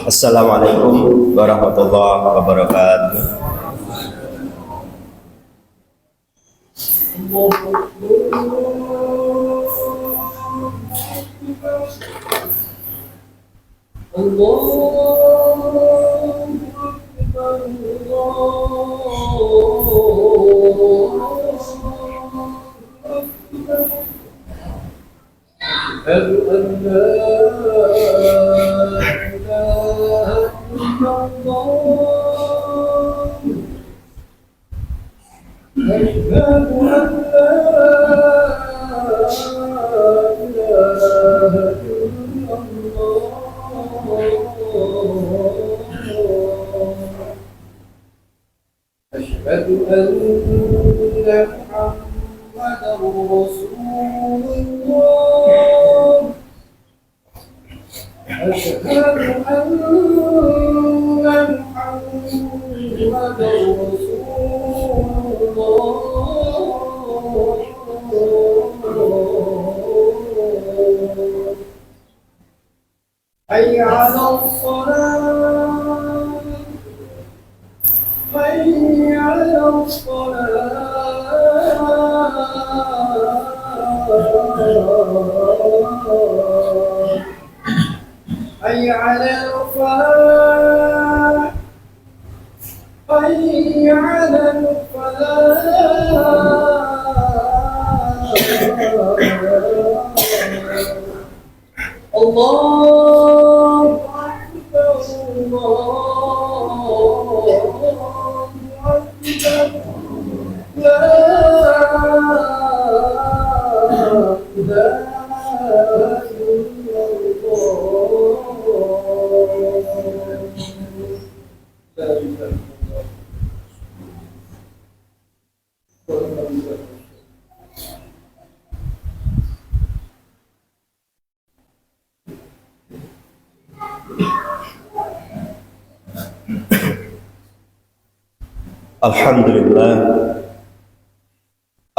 Assalamualaikum warahmatullahi wabarakatuh.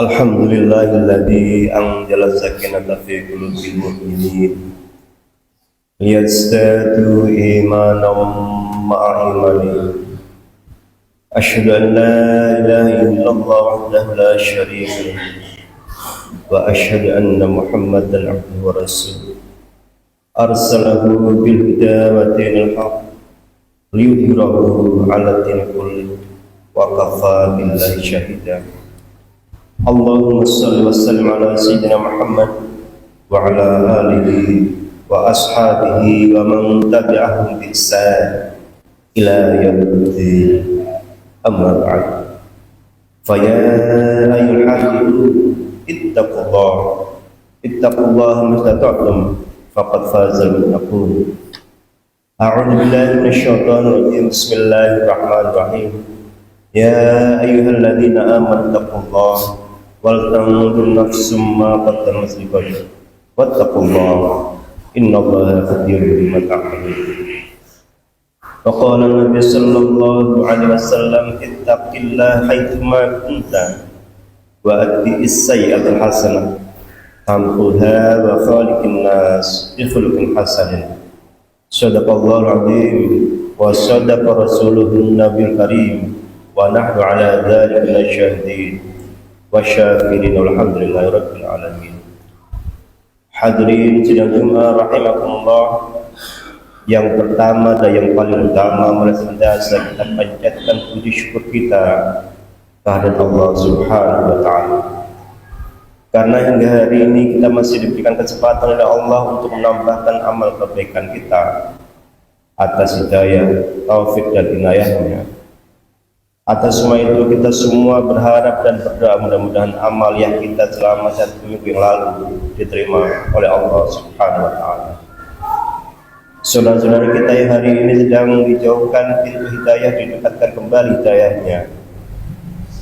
Alhamdulillahilladzi anzala sakinata fi qulubil mu'minin liyazdadu imanan ma'a imanihim. Asyhadu an la ilaha illallah wahdahu la syarika lahu wa asyhadu anna Muhammadan abduhu wa rasuluh arsalahu bil huda wa dinil haqq liyudhhirahu 'ala dini kullihi wa kafa billahi syahida. Allahumma salli wa sallim ala sayyidina Muhammad wa ala alihi wa ashabihi wa man tabi'ahum bi ihsan ila yaumiddin. Amma ba'd. Fa ya ayyuhal hafidun ittaqullaha mastata'tum faqad fazal muttaqun. A'udzu billahi minasy syaithanir rajim. Bismillahirrahmanirrahim. Ya ayyuhalladzina amanu taqullaha wal tanzur nafsum ma qaddamat lighad wattaqullaha innallaha khabirun bima ta'malun. Wa qala an-nabiy sallallahu alaihi wasallam ittaqillaha haitsuma kunta wa atbi'is sayyi'atal hasanah tamhuha wa khaliqin nas bi khuluqin hasanin. Shadaqallahul azim wa shadaqa rasuluhun nabiyul karim wa nahnu ala dzalika lasyahidin wa syakirin walhamdulillahi rabbil alamin. Hadirin sidang Jumat rahimakumullah. Yang pertama dan yang paling utama, mari senantiasa kita panjatkan puji syukur kita kehadirat Allah Subhanahu wa taala. Karena hingga hari ini kita masih diberikan kesempatan oleh Allah untuk menambahkan amal kebaikan kita atas hidayah, taufik dan inayahnya. Atas semua itu kita semua berharap dan berdoa mudah-mudahan amal yang kita selama 1 minggu yang lalu diterima oleh Allah Subhanahu wa taala. Saudara-saudara kita yang hari ini sedang dijauhkan pintu hidayah didekatkan kembali hidayahnya.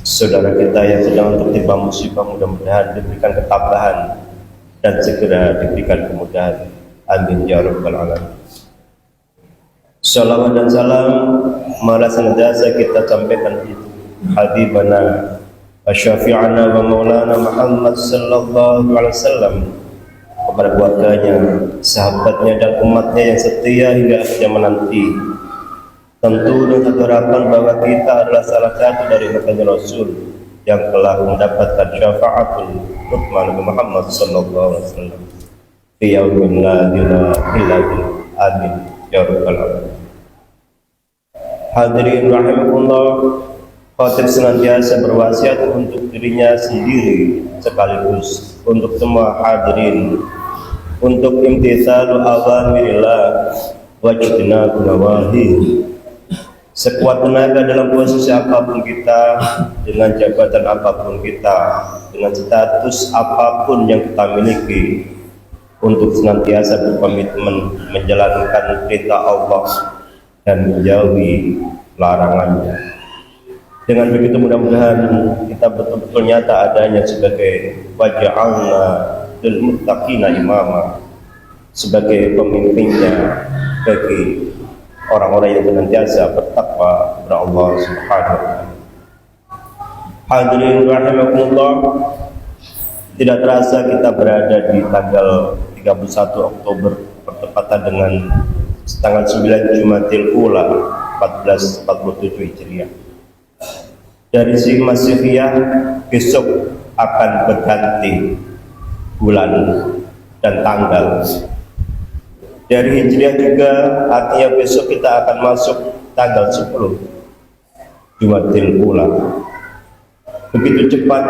Saudara kita yang sedang tertimpa musibah mudah-mudahan diberikan ketabahan dan segera diberikan kemudahan. Amin ya rabbal alamin. Salawat dan salam mari senantiasa kita sampaikan itu habibana wa syafi'ana wa maulana Muhammad sallallahu alaihi wasallam kepada keluarganya, sahabatnya dan umatnya yang setia hingga akhir zaman nanti. Tentu dengan satu harapan bahwa kita adalah salah satu dari umatnya Rasul yang telah mendapatkan syafaatul Uthman Nabi Muhammad sallallahu alaihi wasallam fi yaumin la ilaha illa billah. Amin ya rabbal alamin. Hadirin rahimakumullah, khatib senantiasa berwasiat untuk dirinya sendiri sekaligus untuk semua hadirin untuk imtithalu awamirillah wajtinabu nawahi. Sekuat tenaga dalam posisi apapun kita, dengan jabatan apapun kita, dengan status apapun yang kita miliki, untuk senantiasa berkomitmen menjalankan perintah Allah dan menjauhi larangannya. Dengan begitu mudah-mudahan kita betul-betul nyata adanya sebagai waja'alna lil muttaqina imama, sebagai pemimpinnya bagi orang-orang yang senantiasa bertakwa kepada Allah Subhanahu wa taala. Hadirin rahimakumullah, tidak terasa kita berada di tanggal 31 Oktober bertepatan dengan tanggal 9 Jumadil Ula 1447 Hijriah. Dari segi Masihiyah besok akan berganti bulan dan tanggal. Dari Hijriah juga artinya besok kita akan masuk tanggal 10 Jumadil Ula. Begitu cepat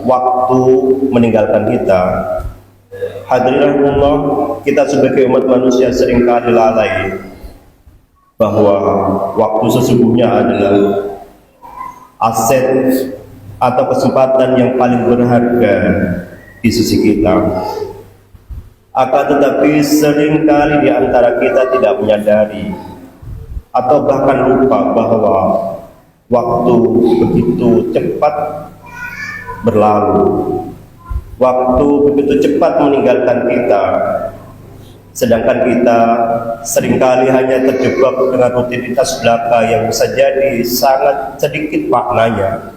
waktu meninggalkan kita. Hadirin Allah, kita sebagai umat manusia seringkali lalai bahwa waktu sesungguhnya adalah aset atau kesempatan yang paling berharga di sisi kita. Akan tetapi seringkali di antara kita tidak menyadari atau bahkan lupa bahwa waktu begitu cepat berlalu. Waktu begitu cepat meninggalkan kita, sedangkan kita seringkali hanya terjebak dengan rutinitas belaka yang bisa jadi sangat sedikit maknanya.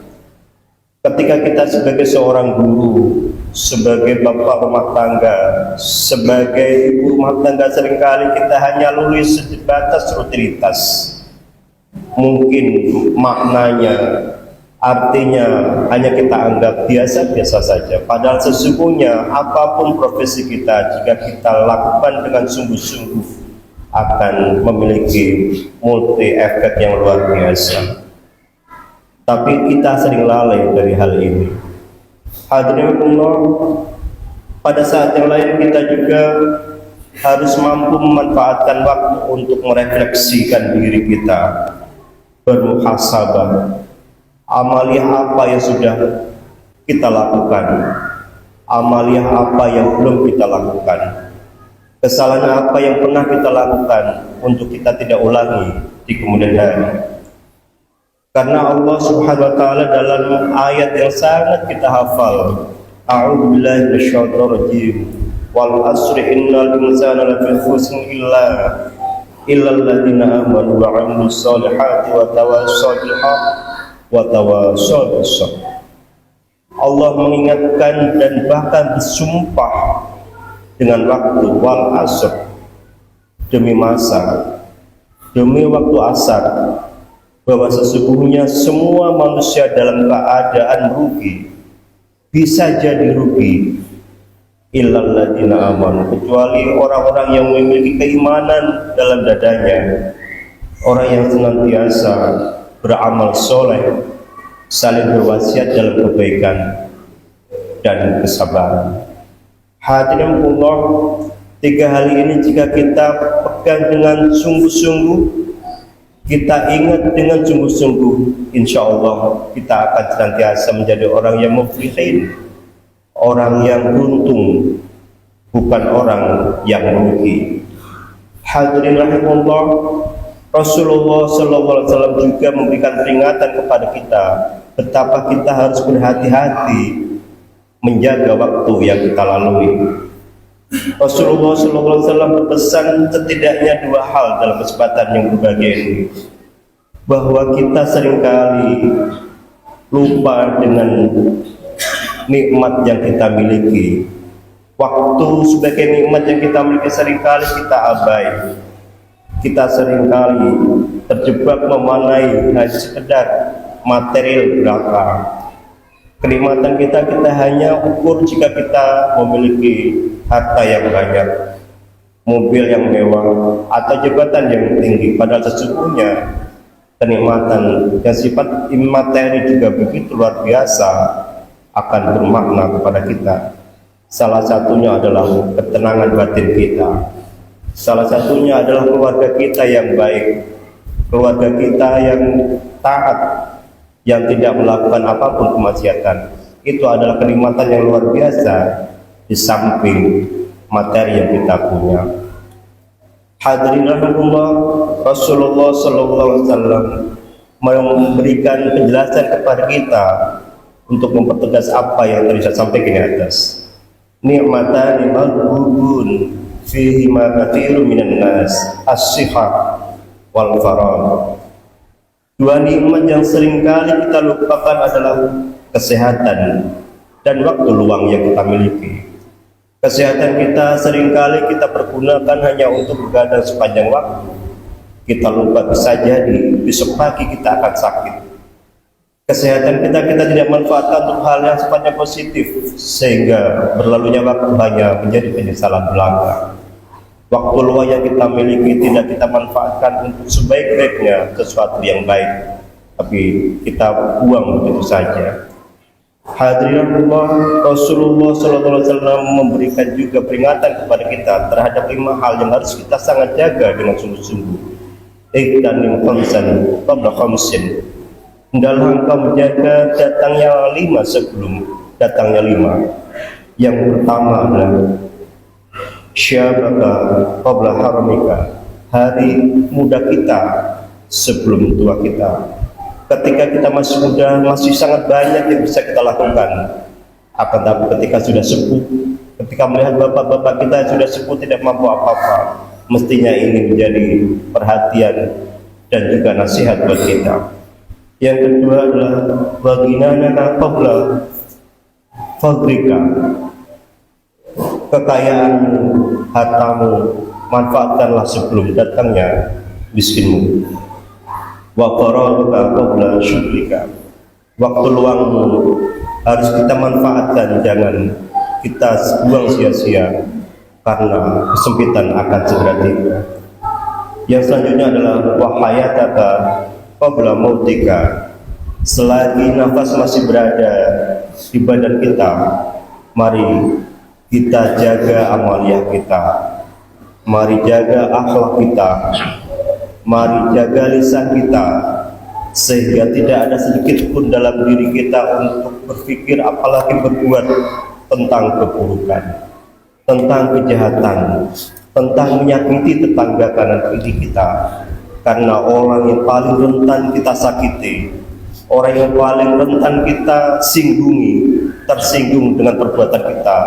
Ketika kita sebagai seorang guru, sebagai bapak rumah tangga, sebagai ibu rumah tangga, seringkali kita hanya lulus sebatas rutinitas. Mungkin maknanya, artinya hanya kita anggap biasa-biasa saja. Padahal sesungguhnya apapun profesi kita, jika kita lakukan dengan sungguh-sungguh, akan memiliki multi efek yang luar biasa. Tapi kita sering lalai dari hal ini. Hadirin Allah, pada saat yang lain kita juga harus mampu memanfaatkan waktu untuk merefleksikan diri kita, bermuhasabah. Amaliyah apa yang sudah kita lakukan, amaliyah apa yang belum kita lakukan, kesalahan apa yang pernah kita lakukan untuk kita tidak ulangi di kemudian hari. Karena Allah Subhanahu wa taala dalam ayat yang sangat kita hafal, a'udzu billahi minasyaitonir rajim, wal asri innal insana lafi khusrin illa alladziina aamanu wa 'amilus shalihati wa tawassaw bil haqq wa tawassaw bis sabr. Allah mengingatkan dan bahkan bersumpah dengan waktu wal asr, demi masa, demi waktu asar, bahwa sesungguhnya semua manusia dalam keadaan rugi, bisa jadi rugi, illal ladzina amanu, kecuali orang-orang yang memiliki keimanan dalam dadanya, orang yang senantiasa beramal soleh, saling berwasiat dalam kebaikan dan kesabaran. Hadirin Allah, tiga hal ini jika kita pegang dengan sungguh-sungguh, kita ingat dengan sungguh-sungguh, insya Allah kita akan senantiasa menjadi orang yang muflihin, orang yang beruntung, bukan orang yang merugi. Hadirin rahimahullah, Rasulullah SAW juga memberikan peringatan kepada kita betapa kita harus berhati-hati menjaga waktu yang kita lalui. Rasulullah SAW berpesan setidaknya dua hal dalam kesempatan yang berbahagia ini, bahwa kita seringkali lupa dengan nikmat yang kita miliki, Waktu sebagai nikmat yang kita miliki seringkali kita abai. Kita seringkali terjebak memanai hanya sekedar material belaka. Kenikmatan kita hanya ukur jika kita memiliki harta yang banyak, mobil yang mewah, atau jabatan yang tinggi. Padahal sesungguhnya kenikmatan yang sifat imateri juga begitu luar biasa akan bermakna kepada kita. Salah satunya adalah ketenangan batin kita. Salah satunya adalah keluarga kita yang baik, keluarga kita yang taat, yang tidak melakukan apapun kemaksiatan. Itu adalah kenikmatan yang luar biasa di samping materi yang kita punya. Hadirin rahimahullah, Rasulullah sallallahu alaihi wasallam memberikan penjelasan kepada kita untuk mempertegas apa yang tadi saya sampaikan di atas. Nikmatan maghbun fihi ma katsirun minan nas, as-sihah wal faragh. Dua nikmat yang seringkali kita lupakan adalah kesehatan dan waktu luang yang kita miliki. Kesehatan kita seringkali kita pergunakan hanya untuk begadang sepanjang waktu. Kita lupa bisa jadi besok pagi kita akan sakit. Kesehatan kita tidak manfaatkan untuk hal yang sifatnya positif, sehingga berlalunya waktu hanya menjadi penyesalan belaka. Waktu luang yang kita miliki tidak kita manfaatkan untuk sebaik-baiknya sesuatu yang baik, tapi kita buang begitu saja. Hadirin Allah, Rasulullah SAW memberikan juga peringatan kepada kita terhadap 5 hal yang harus kita sangat jaga dengan sungguh-sungguh. Iqtanim khamsan qabla khamsin. Hendaklah engkau menjaga datangnya 5 sebelum datangnya 5. Yang pertama adalah syabaka qabla haramika. Hari muda kita sebelum tua kita. Ketika kita masih muda, masih sangat banyak yang bisa kita lakukan. Akan tapi ketika sudah sepuh, ketika melihat bapak-bapak kita sudah sepuh tidak mampu apa-apa, mestinya ini menjadi perhatian dan juga nasihat buat kita. Yang kedua adalah baginana qabla fadrika. Kekayaan hartamu manfaatkanlah sebelum datangnya miskinmu. Wa qara'uka qabla syukrika. Waktu luangmu harus kita manfaatkan, jangan kita buang sia-sia karena kesempitan akan segera tiba. Yang selanjutnya adalah wa hayataka qabla mautika. Selagi nafas masih berada di badan kita, mari kita jaga amaliyah kita, mari jaga akhlak kita, mari jaga lisan kita, sehingga tidak ada sedikit pun dalam diri kita untuk berpikir apalagi berbuat tentang keburukan, tentang kejahatan, tentang menyakiti tetangga kanan kiri kita. Karena orang yang paling rentan kita sakiti, orang yang paling rentan kita singgungi, tersinggung dengan perbuatan kita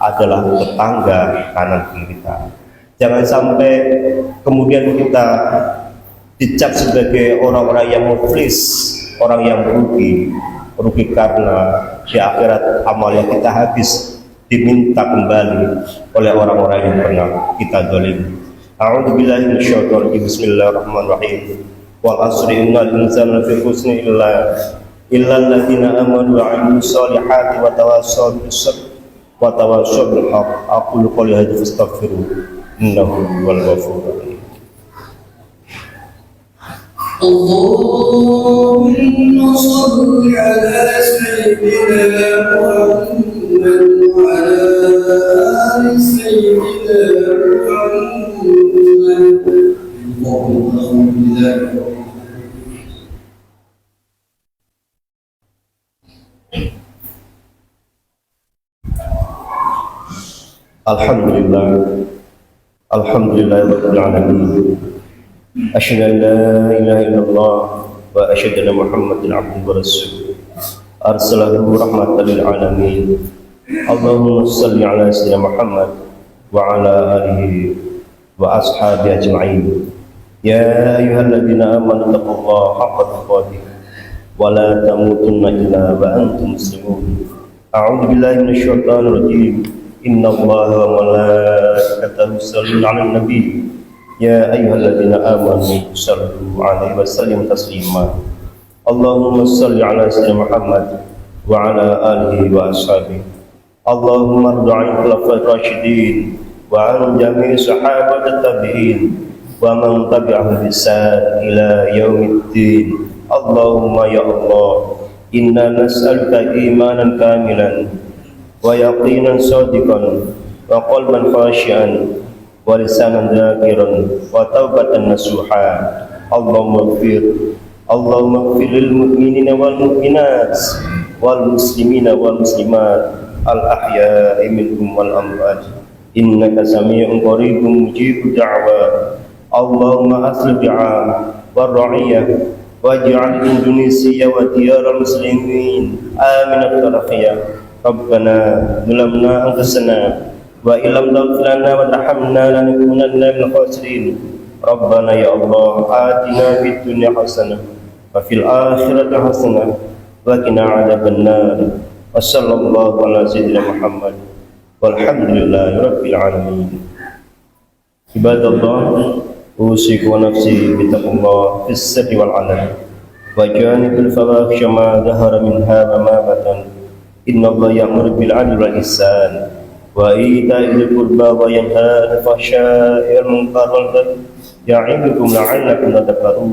adalah tetangga kanan kiri kita. Jangan sampai kemudian kita dicap sebagai orang-orang yang muflis, orang yang rugi karena di akhirat amal yang kita habis diminta kembali oleh orang-orang yang pernah kita zalimi. A'udzubillahi minasyaitonir rajim. Bismillahirrahmanirrahim. Wal 'asri innal insana lafi khusr illa alladziina aamanu wa 'amilus shalihati wa tawassaw bis sabr wa tawassaw bil haqq. Aqulu qouli hadza fastaghfiru innahu huwal ghafurur rahim. Allahumma shalli ala sayyidina Muhammad wa ala ali sayyidina Muhammad. Alhamdulillah, alhamdulillahirabbil alamin. Asyhadu an la ilaha illallah wa asyhadu anna Muhammadan abduhu wa rasuluh. Arsalahu rahmatan lil alamin. Allahumma shalli ala sayyidina Muhammad wa ala alihi wa ashabihi ajma'in. Ya ayyuhalladzina amanu taqullaha haqqa tuqatih wa la tamutunna illa wa antum muslimun. A'udzu billahi minasyaitonir rajim. إن الله وملائكته يصلون على النبي يا أيها الذين آمنوا صلوا عليه وسلموا تسليما اللهم صل على سيدنا محمد وعلى آله وأصحابه اللهم ارض عن الخلفاء الراشدين وعن جميع صحابة التابعين ومن تبعهم بإحسان إلى يوم الدين اللهم يا الله إنا نسألك إيمانا كاملا ويقينا صادقا وقلبا خاشعا ولسانا ذاكرا وتوبة نصوحا اللهم اغفر للمؤمنين والمؤمنات والمسلمين والمسلمات الأحياء منهم والأموات إنك سميع قريب مجيب الدعوات اللهم أصلح العام والرعية واجعل إندونيسيا وديار المسلمين آمنة رخية ربنا ظلمنا أنفسنا وإن لم تغفر لنا وترحمنا لنكونن من الخاسرين ربنا يا الله آتنا في الدنيا حسنة وفي الآخرة حسنة وقنا عذاب النار وصلى الله على سيدنا محمد والحمد لله رب العالمين عباد الله أوصيكم ونفسي بتقوى الله في السر والعلن وجانب الفواحش ما ظهر منها وما بطن إن الله يأمر بالعدل والإحسان وإيتاء ذي القربى وينهى عن الفحشاء والمنكر والبغي يعظكم لعلكم تذكرون.